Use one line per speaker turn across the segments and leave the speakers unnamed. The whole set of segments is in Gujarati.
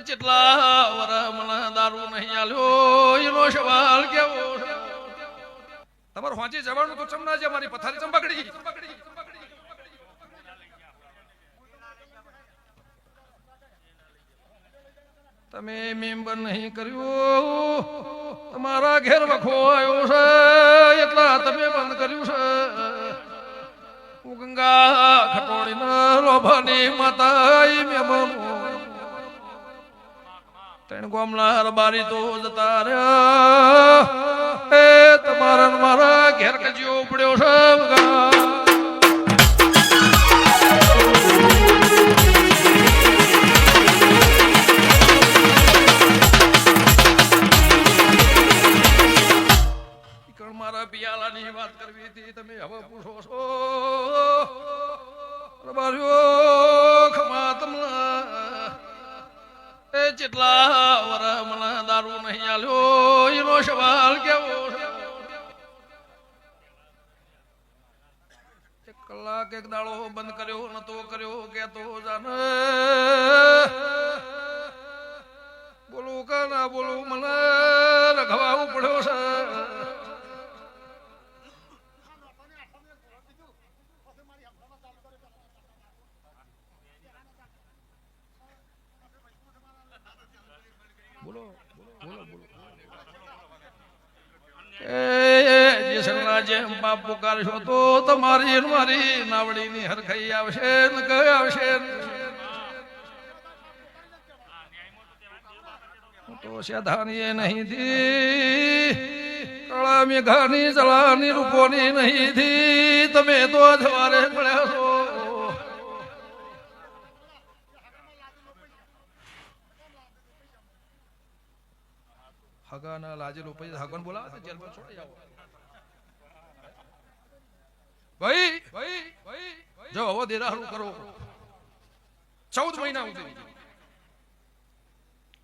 ચેટલા વરા મને દારૂ નહીં આલ્યો એનો સવાલ કેવો તમારે વાંચી જવાનું તો ચમના છે મારી પથારી ચંબકડી તમે મેમ્બર નહીં કર્યું તમારા ઘેર વખો આવ્યો છે એટલા તમે બંધ કર્યું છે હું ગંગા ખટોડીના લોભાની માતા મેમન ત્રણ ગોમલા હરબારી તો જતા રહ્યા એ તમારા મારા ઘેર કજ્યો પડ્યો છે મારા પિયાલાની વાત કરવી હતી તમે હવે પૂછો છો ખમા તમને એ ચેટલા વરા મને દારૂ નહીં આલ્યો એનો સવાલ કેવો એક કલાક એક દાડો બંધ કર્યો નતો કર્યો કેતો જાને બોલું કે ના બોલું મને રખવાવું પડ્યો છે બાપ પુકારશો તો તમારી મારી નાવડીની હરખાઈ આવશે ને કઈ આવશે તો સાધાની નહીં થી કળા મેઘાની જલાની રૂપોની નહીં થી તમે તો સવારે મળ્યા છો હગાના લાજેલો પછી હગન બોલાવે છે જેલમાં છોડી આવો ભાઈ જો હવે દેરાહરું કરો 14 મહિના સુધી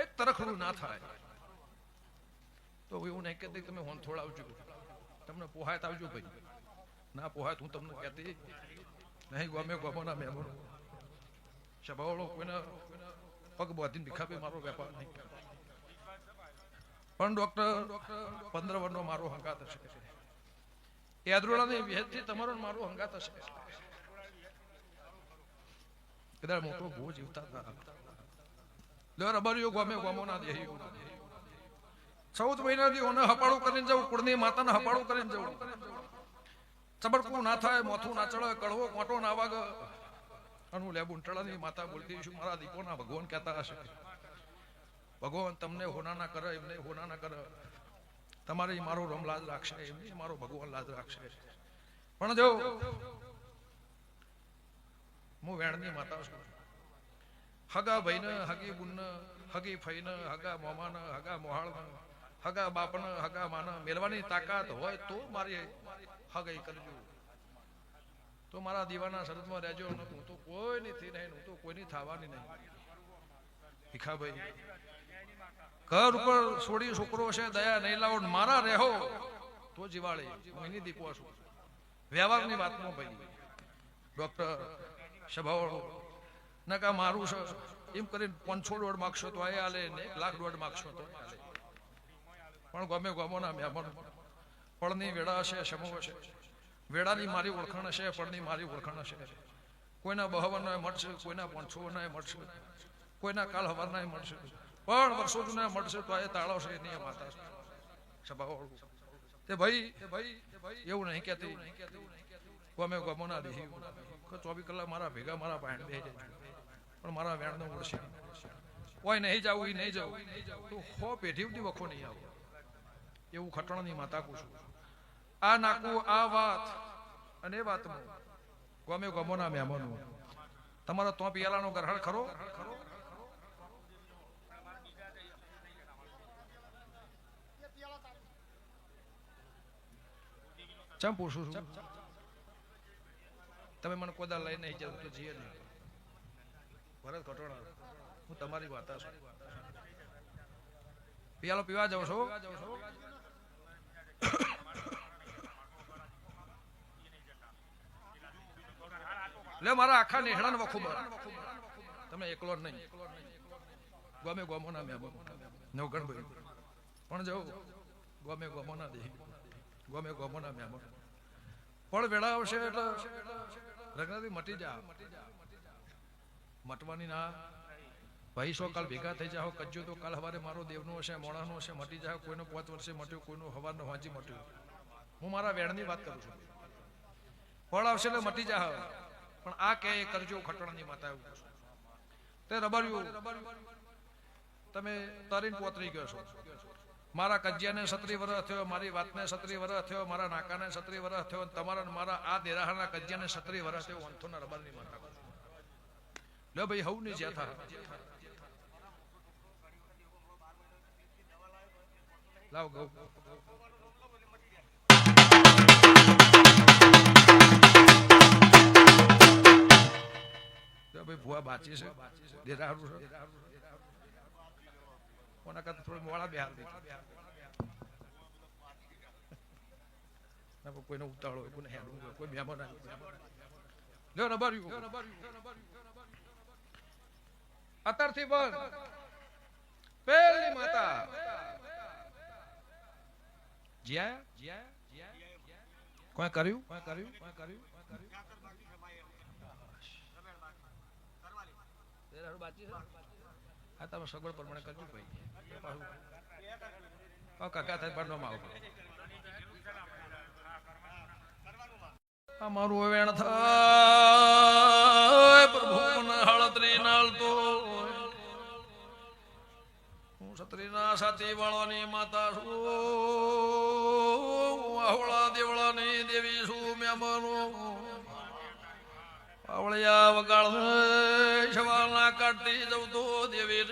એક તરખડું ના થાય તો એવું નહીં કહેતી તમે હોન થોડાવજો તમને પોહાય તો આવજો ભાઈ ના પોહાય હું તમને કહેતી નહીં ગમે ગમોના મહેમાનો સભાવાળો કોઈના પગ બાંધીને ભીખાપે મારો વેપાર નહીં પણ ડોક્ટર 15 વર્ષનો મારો હંગાત હશે યાદરોડાની વેદથી તમારો મારો હંગાત હશે કદાચ મોટો ભૂ જીવતા હતા લે રબરિયો ગમે ગમો ના દે 14 મહિનાથી ઓને હપાડું કરીને જવું કુળની માતાને હપાડું કરીને જવું ચબડકું ના થાય મોથું ના ચડે કડવો કોટો ના વાગે અનુ લેબુ ટળાની માતા બોલતી છું મારા દીકોના ભગવાન કહેતા હશે ભગવાન તમને હોના ના કરે એમને હોના ના કરે તમારી મારો રમ લાજ રાખશે એમને મારો ભગવાન લાજ રાખશે પણ જો હું વેણની માતા છું હગા ભાઈને હગી બુનને હગી ફઈને હગા મોમાને હગા મોહાળને હગા બાપને હગા માને મેળવાની તાકાત હોય તો મારી હગઈ કરજો તો મારા દીવાના શરતમાં રહેજો હું તો કોઈ નથી નહીં હું તો કોઈની થવાની નહીં ભીખાભાઈ ઘર ઉપર છોડી છોકરો છે દયા નહીં લાવો મારા રહેવો તો જીવાળે હું એની દીપો છું વ્યવહારની વાતમાં ભાઈ ડોક્ટર સભાવાળો નકા મારું છે એમ કરીને 500 દોઢ માગશો તો આ આલે ને 1 લાખ દોઢ માગશો તો પણ ગમે ગમોના મહેમાન પળની વેળા છે સમૂહ છે વેળાની મારી ઓળખાણ છે પળની મારી ઓળખાણ છે કોઈના 52 મળશે કોઈના 500 મળશે કોઈના કાલ હવારના મળશે પણ વર્ષો જૂના મળશે તો એ તાળો છે એની માતા સભાવાળું તે ભાઈ એવું નહીં કહેતી ગમે ગમોના દેહી 24 કલાક મારા ભેગા મારા પાણી બે જાય પણ મારા વેણનો મળશે કોઈ નહીં જાવું એ નહીં જવું તો 100 પેઢી સુધી વખો નહીં આવો એવું ખટણની માતા કહું છું આ નાકું આ વાત અને એ વાતમાં ગમે ગમોના મહેમાનો તમારો તો પિયાલાનો ગરહળ ખરો ચમ પૂછું છું તમે મને કોદા લઈ નહીં જવું તો જીએ નહીં ભરત કટોણા હું તમારી વાત છું પિયાલો પીવા જાવ છો લે મારા આખા નેહડાને વખો તમે એકલો નહીં ગમે ગોમોના મહેમાન નવગણભાઈ પણ જવું ગમે ગોમોના દે ગમે ગોમોના મહેમાન પણ વેળા આવશે એટલે રગનાથી મટી જા મટવાની ના ભાઈ સો કાલ ભેગા થઈ જાઓ કજ્જો તો કાલ સવારે મારો દેવનો હશે મોણાનો હશે મટી જાય કોઈનો 5 વર્ષે મટ્યો કોઈનો સવારનો વાંચી મટ્યો હું મારા વેણની વાત કરું છું ફળ આવશે એટલે મટી જા પણ આ કે કરજો ખટણાની માતા એવું તે રબાર્યું તમે તરીને પોતરી ગયો છો મારા કજિયાને 17 વર્ષ થયો મારી વાતને 17 વર્ષ થયો મારા નાકાને 17 વર્ષ થયો તમારા મારા આ દેરાહાના કજિયાને 17 વર્ષ થયો વંથોના રબારની માતા લે ભાઈ હવ ની જ્યાં થા લાવ ગૌ ભાઈ ભુવા બાચી છે દેરાહારું છે કોના કરતા થોડું મોડા બેહાર ના કોઈનો ઉતાળો હોય કોઈને હેડું હોય કોઈ મહેમાન લ્યો રબાર્યું અત્યારથી બંધ પેલી માતા જ્યાં કોઈ કર્યું હા તમે સગવડ પ્રમાણે કરજો ભાઈ કાકા થાય પાડવામાં આવો મારું વેણ થાય પ્રભુ હળતરી નાળતો હું છત્રીના સાથી વાળાની માતા છું આહોળા દેવળાની દેવી છું મહેમાનો આવળિયા વગાડ સવારના કાઢતી જવું તો દેવી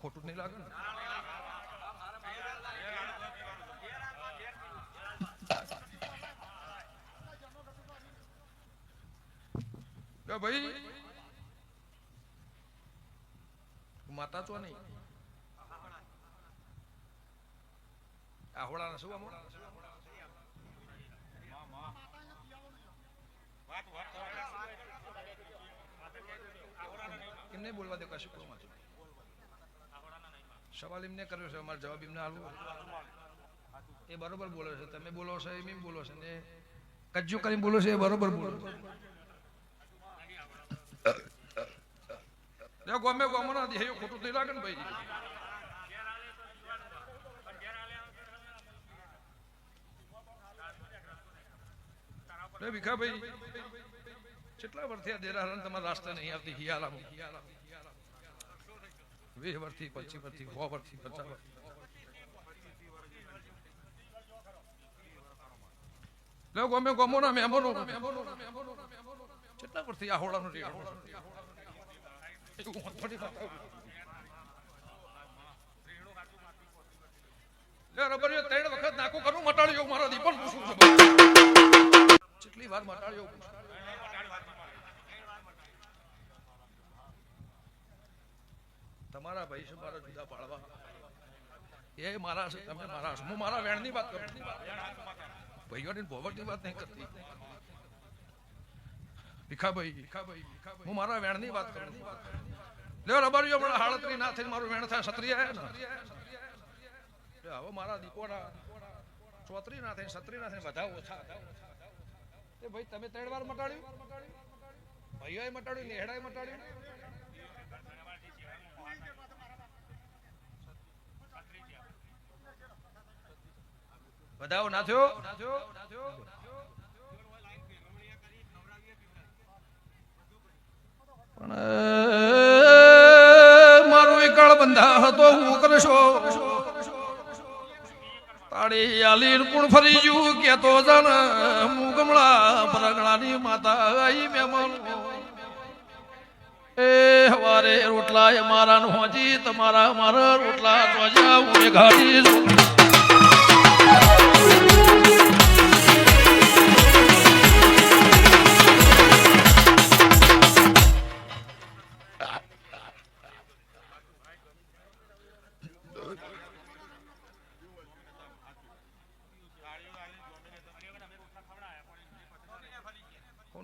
ખોટું નહીં લાગે ને ભાઈ માતા તો નહીં આહોળા શું એમને બોલવા દે કશું કોઈ વાંધો સવાલ એમને કર્યો છે અમારો જવાબ એમને આલવો એ બરોબર બોલે છે તમે બોલો છો એમ બોલો છે ને કજ્જુ કરીને બોલો છે એ બરોબર બોલો છે ગમે ગમના દે ખોટું થઈ લાગે ને ભાઈ ભીખા ભાઈ કેટલા વર્ષથી આ દેરાહરણ તમારા રાસ્તા નહીં આવતી હિયાલામાં 20 વર્ષથી 25 વર્ષથી 100 વર્ષથી 50 વર્ષથી ગમે ગમોના મહેમાનો કેટલા વર્ષથી આ હોળાનો રબરિયો 3 વખત નાખું કરું મટાડ્યો મારા દીપન પૂછું છું કેટલી વાર મટાડ્યો તમારા ભાઈ છે મારા જુદા પાડવા એ મારા છે તમે મારા છો હું મારા વેણની વાત કરું ભાઈઓની ભોવટની વાત નહીં કરતી ભીખાભાઈ હું મારા વેણની વાત કરું લ્યો રબારીઓ હમણાં હાળતરી ના થઈને મારું વેણ થાય છત્રી આવ્યા ને હવે મારા દીપોના ચોતરી ના થાય છત્રી ના થાય બધા ઓછા એ ભાઈ તમે 3 વાર મટાડ્યું ભાઈઓએ મટાડ્યું નેહડાએ મટાડ્યું બધાઓ ના થયો પણ મારું એકળ બંધા હતો હું કરશો તાળી આલી કુણ ફરી જુ કેતો જણ હું ગમળા પરગણાની માતા આઈ મહેમાન એ હવારે રોટલા એ મારા નો હોજી તમારા મારા રોટલા તો જાવ એ ઘાડી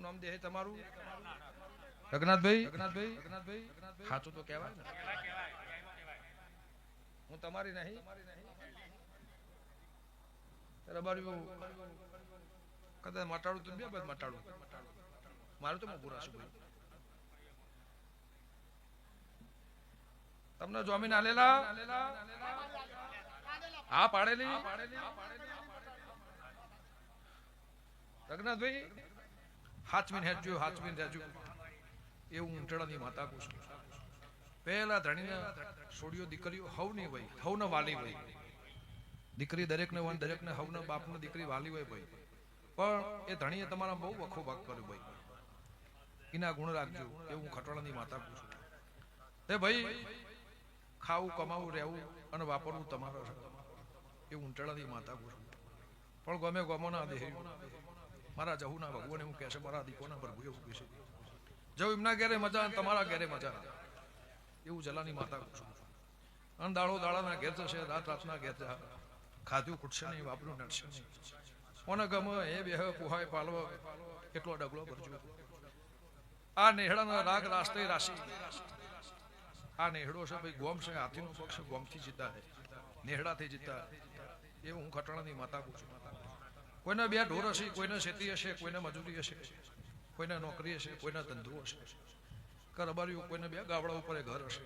નામ દે તમારું? રઘનાથભાઈ સાચું તો કહેવાય ને. હું તમારી નહીં રબાર્યું કદાચ મટાડું તો બે બાદ મટાડું મારું તો મોકું રાશું ભાઈ. તમને જમીન આલેલા હા પાડેલી રઘનાથભાઈ હાચવીન હેજો હાચવીન રહેજો એવું ઊંટડાની માતા કહું છું. પહેલા ધણીને છોડીઓ દીકરીઓ હવની હોય હવને વાલી હોય. દીકરી દરેકને હોય દરેકને હવને બાપને દીકરી વાલી હોય ભાઈ. પણ એ ધણીએ તમારા બહુ વખો ભાગ કર્યો ભાઈ. એના ગુણ રાખજો એવું ખટવાળાની માતા કહું છું. તે ભાઈ ખાવું કમાવું રહેવું અને વાપરવું તમારો છે એ ઊંટડાની માતા કહું છું. પણ ગમે ગમો ના દે મારા જહુના ભગવાન એવું કહે છે મારા દીકોના પ્રભુ એવું કહે છે જવું એમના ઘેરે મજા તમારા ઘેરે મજા એવું જલાની માતા કહું છું. અને દાડો દાડાના ઘેર જશે રાત રાતના ઘેર જા ખાધું ખૂટશે નહીં વાપરું નડશે નહીં. કોને ગમે એ બેહ પુહાય પાલવો એટલો ડગલો ભરજો. આ નેહડાના રાગ રાસ્તે રાશિ આ નેહડો છે ભાઈ ગોમ છે હાથીનો પક્ષ ગોમથી જીતા છે નેહડાથી જીતા એવું હું ખટણાની માતા કહું છું. કોઈને બે ઢોર હશે કોઈને ખેતી હશે કોઈને મજૂરી હશે કોઈને નોકરી હશે કોઈને ધંધો હશે કરબાર્યું કોઈને બે ગાવડા ઉપર ઘર હશે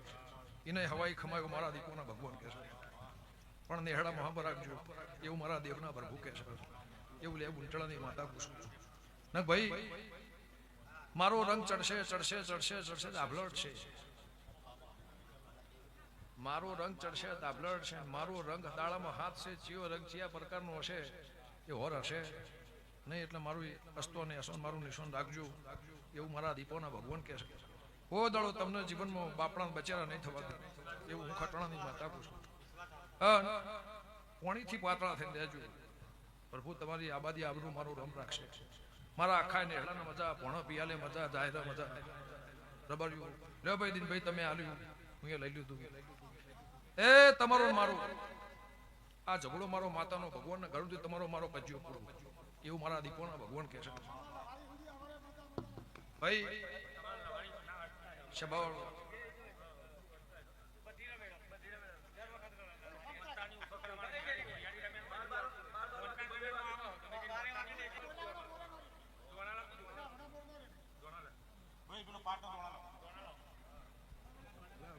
એને હવાઈ ખમાયો મારા દીકોના ભગવાન કહે છે. પણ નેહડા મહાબર રાખજો એવું મારા દેવના પ્રભુ કહે છે એવું લે ઊંટડાની માતા પૂછું છું. ને ભાઈ મારો રંગ ચડશે ચડશે ચડશે ચડશે દાભલડ છે. મારો રંગ ચડશે દાભલડ છે. મારો રંગ દાડામાં હાથ છે ચિયો રંગ ચિયા પ્રકારનો હશે એ હોર હશે નહીં. એટલે મારું અસ્તો ને અસો મારું નિશાન રાખજો એવું મારા દીપોના ભગવાન કહે છે. ઓ દાડો તમને જીવનમાં બાપડા બચેરા નહીં થવા દે એવું હું ખટણાની માતા પૂછું. પોણીથી પાતળા થઈને રહેજો પ્રભુ તમારી આબાદી આબરૂ મારું રમ રાખશે. મારા આખા નેહડાના મજા ભણો પિયાલે મજા જાહેર મજા રબાર્યું લે ભાઈ દિનભાઈ તમે આલ્યું હું એ લઈ લીધું એ તમારો મારો આ ઝઘડો મારો માતાનો ભગવાનને ગળું તમારો મારો કજ્યો પૂરો એવું મારા દીપોના ભગવાન કહે છે. ભાઈ શબાવ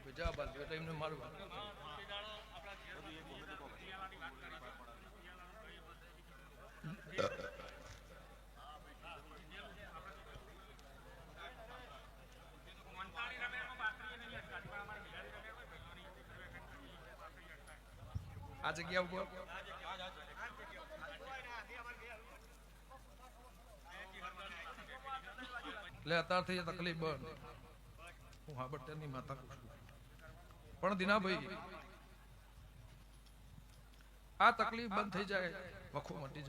બીજા બાદ એમને મારું આ જગ્યા ઉપર એટલે અત્યારથી તકલીફ બંધ હું હાબડતરની માતા કહું છું. પણ દીનાભાઈ આ તકલીફ બંધ થઈ જાય વખો મટી જાય.